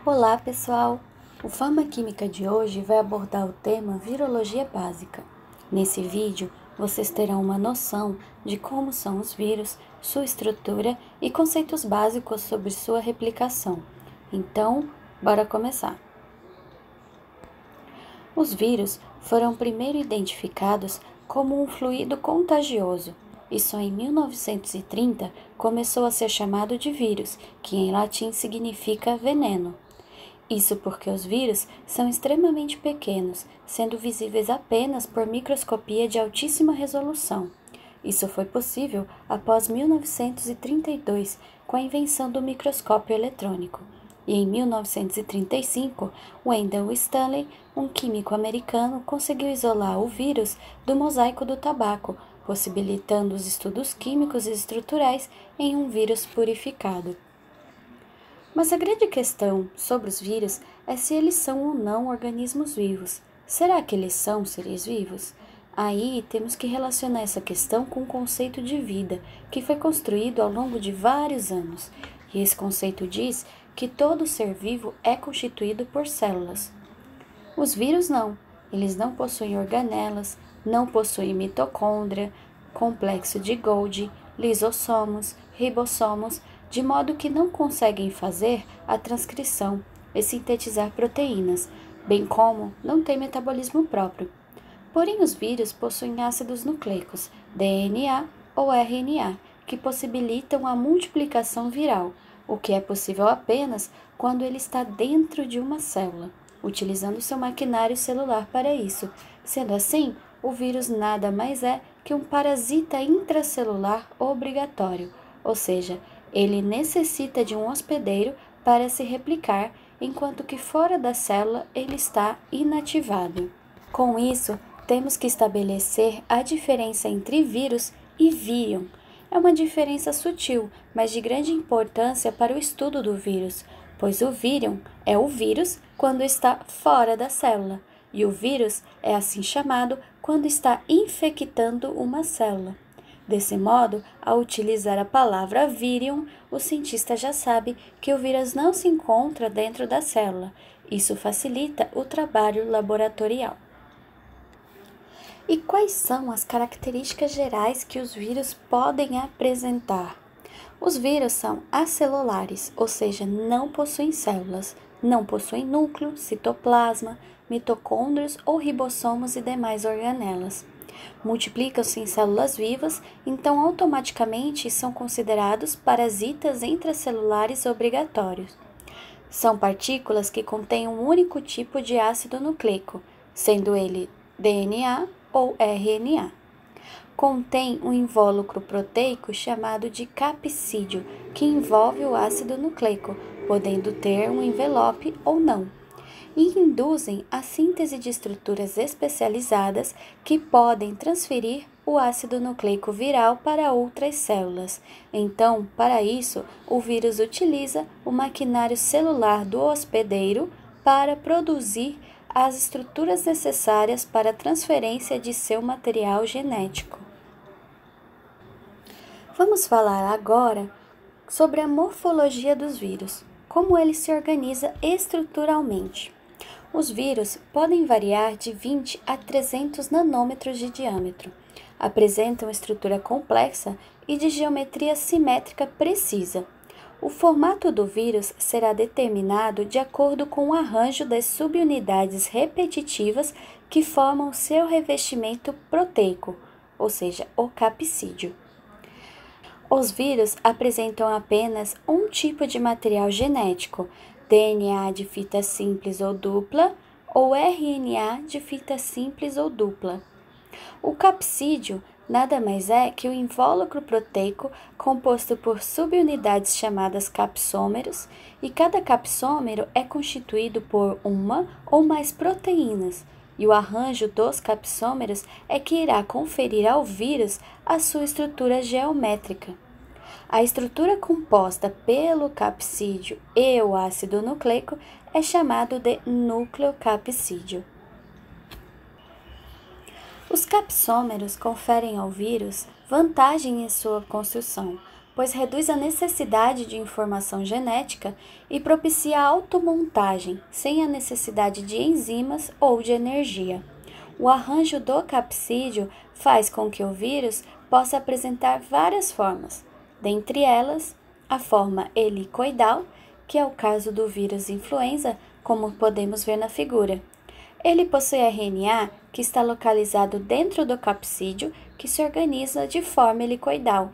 Olá, pessoal! O Famaquímica de hoje vai abordar o tema Virologia Básica. Nesse vídeo, vocês terão uma noção de como são os vírus, sua estrutura e conceitos básicos sobre sua replicação. Então, bora começar! Os vírus foram primeiro identificados como um fluido contagioso, e só em 1930 começou a ser chamado de vírus, que em latim significa veneno. Isso porque os vírus são extremamente pequenos, sendo visíveis apenas por microscopia de altíssima resolução. Isso foi possível após 1932, com a invenção do microscópio eletrônico. E em 1935, Wendell Stanley, um químico americano, conseguiu isolar o vírus do mosaico do tabaco, possibilitando os estudos químicos e estruturais em um vírus purificado. Mas a grande questão sobre os vírus é se eles são ou não organismos vivos. Será que eles são seres vivos? Aí temos que relacionar essa questão com o conceito de vida, que foi construído ao longo de vários anos. E esse conceito diz que todo ser vivo é constituído por células. Os vírus não. Eles não possuem organelas, não possuem mitocôndria, complexo de Golgi, lisossomos, ribossomos, de modo que não conseguem fazer a transcrição e sintetizar proteínas, bem como não têm metabolismo próprio. Porém, os vírus possuem ácidos nucleicos, DNA ou RNA, que possibilitam a multiplicação viral, o que é possível apenas quando ele está dentro de uma célula, utilizando seu maquinário celular para isso. Sendo assim, o vírus nada mais é que um parasita intracelular obrigatório, ou seja, ele necessita de um hospedeiro para se replicar, enquanto que fora da célula ele está inativado. Com isso, temos que estabelecer a diferença entre vírus e vírion. É uma diferença sutil, mas de grande importância para o estudo do vírus, pois o vírion é o vírus quando está fora da célula, e o vírus é assim chamado quando está infectando uma célula. Desse modo, ao utilizar a palavra vírion, o cientista já sabe que o vírus não se encontra dentro da célula. Isso facilita o trabalho laboratorial. E quais são as características gerais que os vírus podem apresentar? Os vírus são acelulares, ou seja, não possuem células, não possuem núcleo, citoplasma, mitocôndrios ou ribossomos e demais organelas. Multiplicam-se em células vivas, então automaticamente são considerados parasitas intracelulares obrigatórios. São partículas que contêm um único tipo de ácido nucleico, sendo ele DNA ou RNA. Contém um invólucro proteico chamado de capsídio, que envolve o ácido nucleico, podendo ter um envelope ou não, e induzem a síntese de estruturas especializadas que podem transferir o ácido nucleico viral para outras células. Então, para isso, o vírus utiliza o maquinário celular do hospedeiro para produzir as estruturas necessárias para a transferência de seu material genético. Vamos falar agora sobre a morfologia dos vírus, como ele se organiza estruturalmente. Os vírus podem variar de 20 a 300 nanômetros de diâmetro, apresentam estrutura complexa e de geometria simétrica precisa. O formato do vírus será determinado de acordo com o arranjo das subunidades repetitivas que formam seu revestimento proteico, ou seja, o capsídio. Os vírus apresentam apenas um tipo de material genético, DNA de fita simples ou dupla, ou RNA de fita simples ou dupla. O capsídio nada mais é que o invólucro proteico composto por subunidades chamadas capsômeros, e cada capsômero é constituído por uma ou mais proteínas, e o arranjo dos capsômeros é que irá conferir ao vírus a sua estrutura geométrica. A estrutura composta pelo capsídio e o ácido nucleico é chamado de nucleocapsídio. Os capsômeros conferem ao vírus vantagem em sua construção, pois reduz a necessidade de informação genética e propicia a automontagem, sem a necessidade de enzimas ou de energia. O arranjo do capsídeo faz com que o vírus possa apresentar várias formas, dentre elas a forma helicoidal, que é o caso do vírus influenza, como podemos ver na figura. Ele possui RNA que está localizado dentro do capsídeo, que se organiza de forma helicoidal.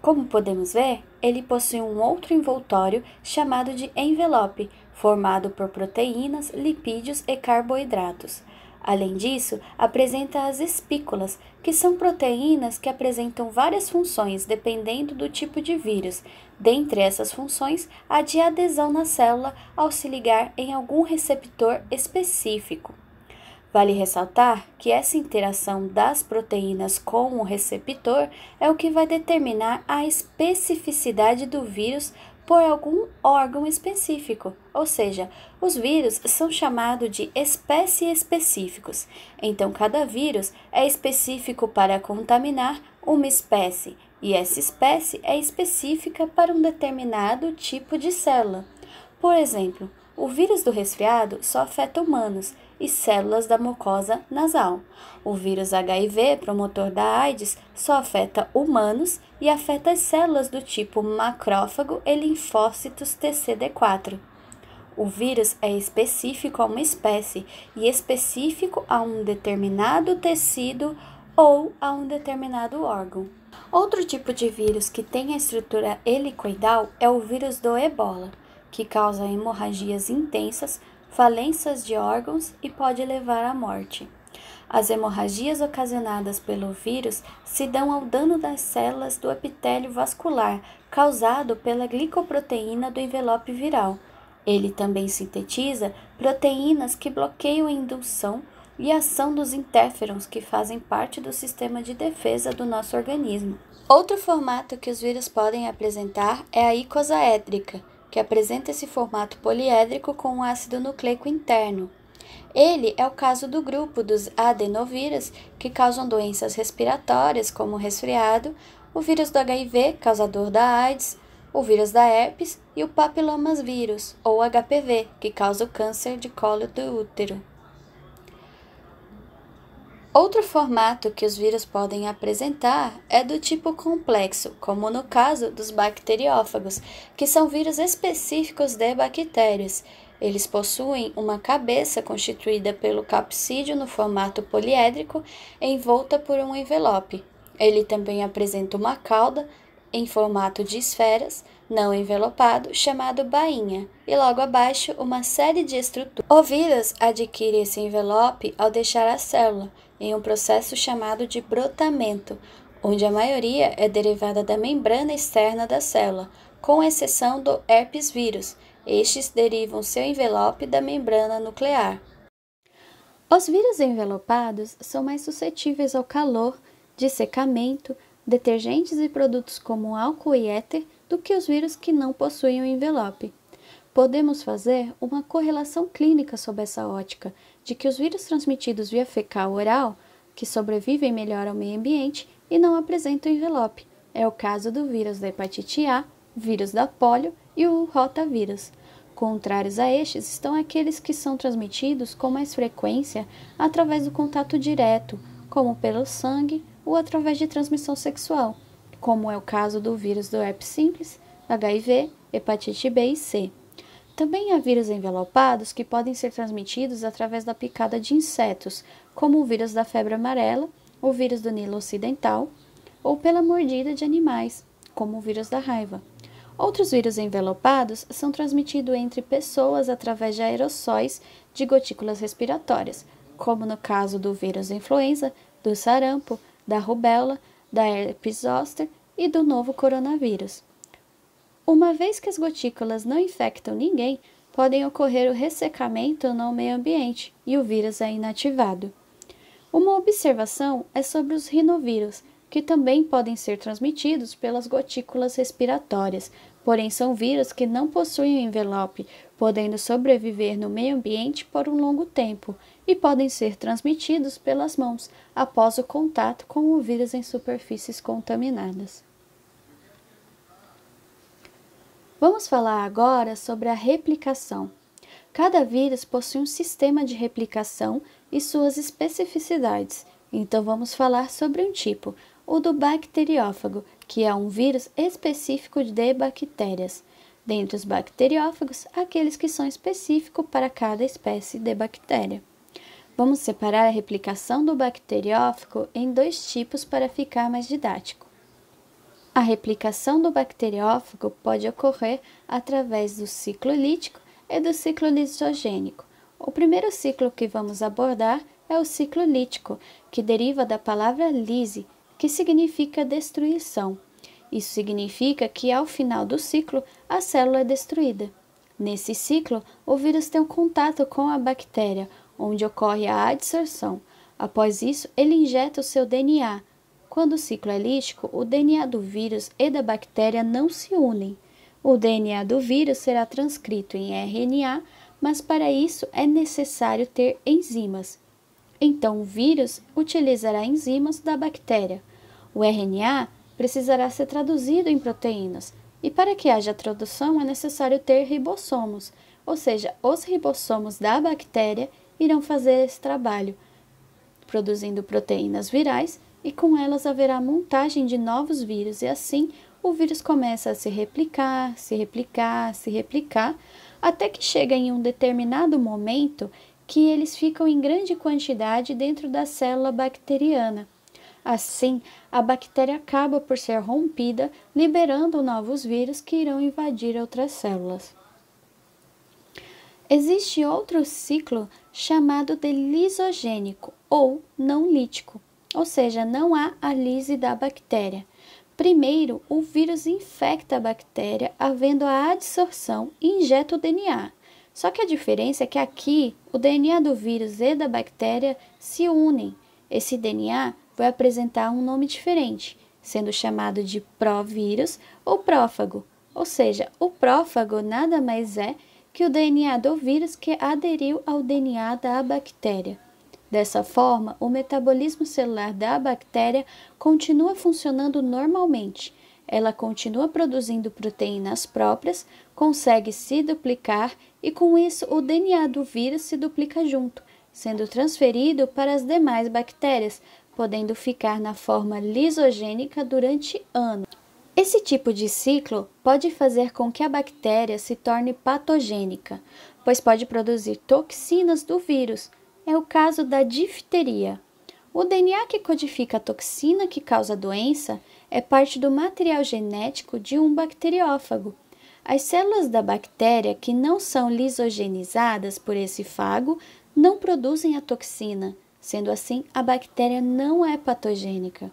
Como podemos ver, ele possui um outro envoltório chamado de envelope, formado por proteínas, lipídios e carboidratos. Além disso, apresenta as espículas, que são proteínas que apresentam várias funções dependendo do tipo de vírus. Dentre essas funções, a de adesão na célula ao se ligar em algum receptor específico. Vale ressaltar que essa interação das proteínas com o receptor é o que vai determinar a especificidade do vírus por algum órgão específico, ou seja, os vírus são chamados de espécie específicos. Então, cada vírus é específico para contaminar uma espécie, e essa espécie é específica para um determinado tipo de célula. Por exemplo, o vírus do resfriado só afeta humanos e células da mucosa nasal. O vírus HIV, promotor da AIDS, só afeta humanos e afeta as células do tipo macrófago e linfócitos TCD4. O vírus é específico a uma espécie e específico a um determinado tecido ou a um determinado órgão. Outro tipo de vírus que tem a estrutura helicoidal é o vírus do Ebola, que causa hemorragias intensas, falências de órgãos e pode levar à morte. As hemorragias ocasionadas pelo vírus se dão ao dano das células do epitélio vascular, causado pela glicoproteína do envelope viral. Ele também sintetiza proteínas que bloqueiam a indução e ação dos interferons que fazem parte do sistema de defesa do nosso organismo. Outro formato que os vírus podem apresentar é a icosaédrica, que apresenta esse formato poliédrico com um ácido nucleico interno. Ele é o caso do grupo dos adenovírus, que causam doenças respiratórias, como o resfriado, o vírus do HIV, causador da AIDS, o vírus da herpes e o papilomasvírus, ou HPV, que causa o câncer de colo do útero. Outro formato que os vírus podem apresentar é do tipo complexo, como no caso dos bacteriófagos, que são vírus específicos de bactérias. Eles possuem uma cabeça constituída pelo capsídeo no formato poliédrico, envolta por um envelope. Ele também apresenta uma cauda em formato de esferas, não envelopado, chamado bainha, e logo abaixo uma série de estruturas. O vírus adquire esse envelope ao deixar a célula, em um processo chamado de brotamento, onde a maioria é derivada da membrana externa da célula, com exceção do herpes vírus. Estes derivam seu envelope da membrana nuclear. Os vírus envelopados são mais suscetíveis ao calor, dessecamento, detergentes e produtos como álcool e éter do que os vírus que não possuem o envelope. Podemos fazer uma correlação clínica sob essa ótica, de que os vírus transmitidos via fecal oral, que sobrevivem melhor ao meio ambiente e não apresentam envelope. É o caso do vírus da hepatite A, vírus da polio e o rotavírus. Contrários a estes estão aqueles que são transmitidos com mais frequência através do contato direto, como pelo sangue ou através de transmissão sexual, como é o caso do vírus do herpes simples, HIV, hepatite B e C. Também há vírus envelopados que podem ser transmitidos através da picada de insetos, como o vírus da febre amarela, o vírus do Nilo Ocidental, ou pela mordida de animais, como o vírus da raiva. Outros vírus envelopados são transmitidos entre pessoas através de aerossóis de gotículas respiratórias, como no caso do vírus da influenza, do sarampo, da rubéola, da herpes zoster e do novo coronavírus. Uma vez que as gotículas não infectam ninguém, podem ocorrer o ressecamento no meio ambiente e o vírus é inativado. Uma observação é sobre os rinovírus, que também podem ser transmitidos pelas gotículas respiratórias, porém são vírus que não possuem envelope, podendo sobreviver no meio ambiente por um longo tempo e podem ser transmitidos pelas mãos após o contato com o vírus em superfícies contaminadas. Vamos falar agora sobre a replicação. Cada vírus possui um sistema de replicação e suas especificidades. Então, vamos falar sobre um tipo, o do bacteriófago, que é um vírus específico de bactérias. Dentre os bacteriófagos, aqueles que são específicos para cada espécie de bactéria. Vamos separar a replicação do bacteriófago em dois tipos para ficar mais didático. A replicação do bacteriófago pode ocorrer através do ciclo lítico e do ciclo lisogênico. O primeiro ciclo que vamos abordar é o ciclo lítico, que deriva da palavra lise, que significa destruição. Isso significa que ao final do ciclo, a célula é destruída. Nesse ciclo, o vírus tem um contato com a bactéria, onde ocorre a adsorção. Após isso, ele injeta o seu DNA. Quando o ciclo é lítico, o DNA do vírus e da bactéria não se unem. O DNA do vírus será transcrito em RNA, mas para isso é necessário ter enzimas. Então, o vírus utilizará enzimas da bactéria. O RNA precisará ser traduzido em proteínas, e para que haja tradução é necessário ter ribossomos, ou seja, os ribossomos da bactéria irão fazer esse trabalho, produzindo proteínas virais, e com elas haverá montagem de novos vírus, e assim o vírus começa a se replicar, até que chega em um determinado momento que eles ficam em grande quantidade dentro da célula bacteriana. Assim, a bactéria acaba por ser rompida, liberando novos vírus que irão invadir outras células. Existe outro ciclo chamado de lisogênico ou não lítico, ou seja, não há a lise da bactéria. Primeiro, o vírus infecta a bactéria, havendo a adsorção e injeta o DNA. Só que a diferença é que aqui, o DNA do vírus e da bactéria se unem. Esse DNA vai apresentar um nome diferente, sendo chamado de provírus ou prófago. Ou seja, o prófago nada mais é que o DNA do vírus que aderiu ao DNA da bactéria. Dessa forma, o metabolismo celular da bactéria continua funcionando normalmente. Ela continua produzindo proteínas próprias, consegue se duplicar e, com isso, o DNA do vírus se duplica junto, sendo transferido para as demais bactérias, podendo ficar na forma lisogênica durante anos. Esse tipo de ciclo pode fazer com que a bactéria se torne patogênica, pois pode produzir toxinas do vírus. É o caso da difteria. O DNA que codifica a toxina que causa a doença é parte do material genético de um bacteriófago. As células da bactéria que não são lisogenizadas por esse fago não produzem a toxina, sendo assim, a bactéria não é patogênica.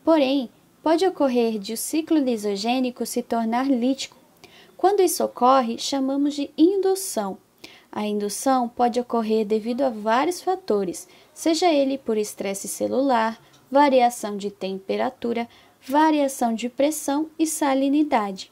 Porém, pode ocorrer de o ciclo lisogênico se tornar lítico. Quando isso ocorre, chamamos de indução. A indução pode ocorrer devido a vários fatores, seja ele por estresse celular, variação de temperatura, variação de pressão e salinidade.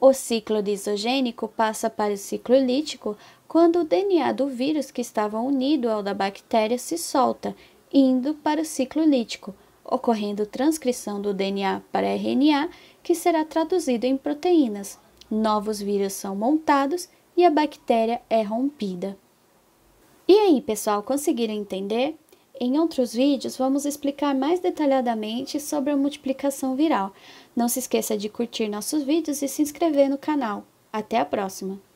O ciclo lisogênico passa para o ciclo lítico quando o DNA do vírus que estava unido ao da bactéria se solta, indo para o ciclo lítico, ocorrendo transcrição do DNA para RNA, que será traduzido em proteínas. Novos vírus são montados e a bactéria é rompida. E aí, pessoal, conseguiram entender? Em outros vídeos, vamos explicar mais detalhadamente sobre a multiplicação viral. Não se esqueça de curtir nossos vídeos e se inscrever no canal. Até a próxima!